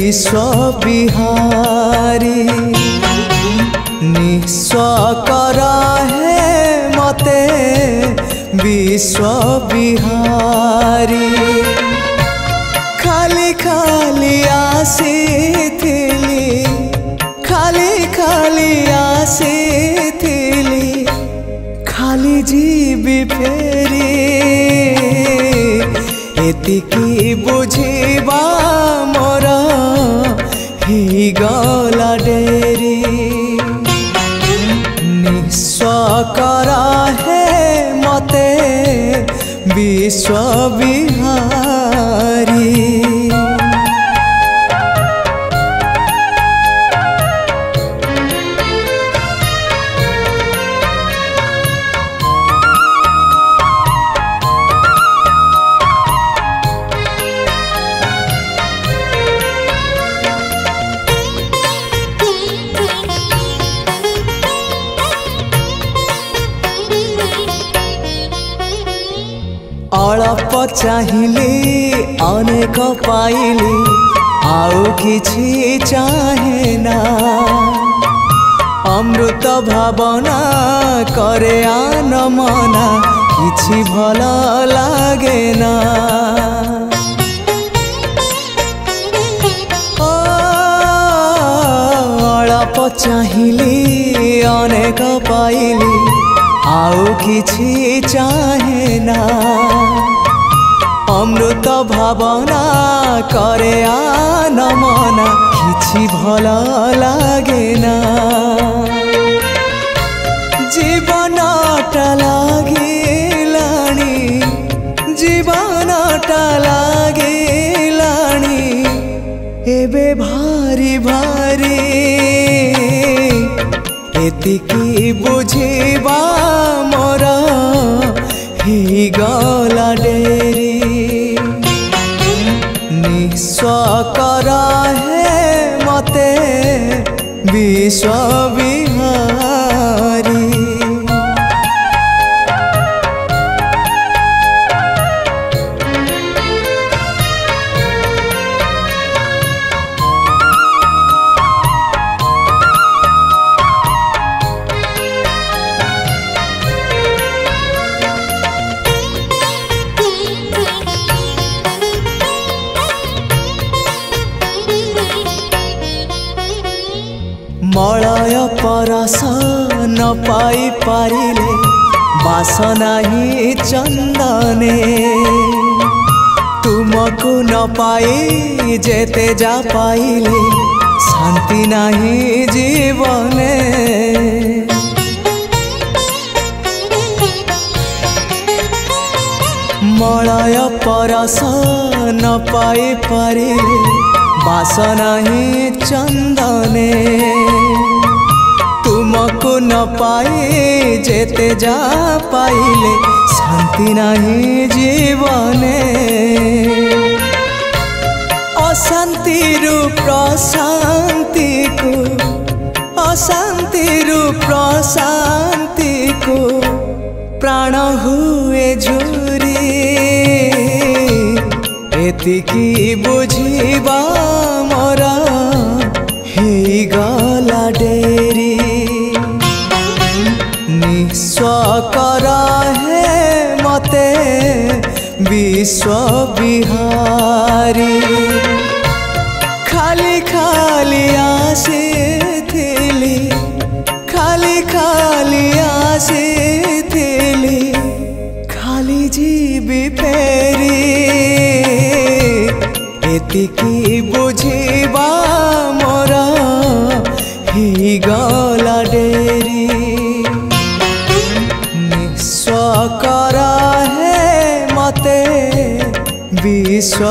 विश्व विहारी निस्व कर है मते विश्व विहारी खाली खाली आसीथिली खाली खाली आसीथिली खाली जीवी फेरी एतिकी बुझिबा मोर ही गला डेरी निस्व कर है मते विश्व विहारी अल्प चाहिली अनेक पाइली आउ किछि चाहे ना अमृत भावना करे आन मना किछि भल लागे ना अल्प चाहिली अनेक पाइली आउ किछि चाहे ना अमृत भावना करे आन मना किछि भल लागे ना जीवनटा लागिलाणी जीवनटा लागिलाणी एबे भारी भारी एतिकी बुझिबा मोर ही गला डेरी निस्व कर है मते विश्व विहारी मलय परस न पाई पारिले बासना ही चंदने तुमको न पाई जेते जा पाइले शांति नहीं जीवने मलय परस न पाई पारिले बासना ही चंदने तुमको न पाए जेते जा पाइले शांति नहीं जीवने अशांति रूप प्रशांति को अशांति रूप प्रशांति को प्राण हुए झुरी एतिकी बुझिबा मोर ही गला डेरी निस्व कर है मते विश्व विहारी खाली खाली आसीथिली खाली खाली आसीथिली खाली जीवी फेरी एतिकी बुझिबा मोर ही गला डेरी निस्व कर है मते विश्व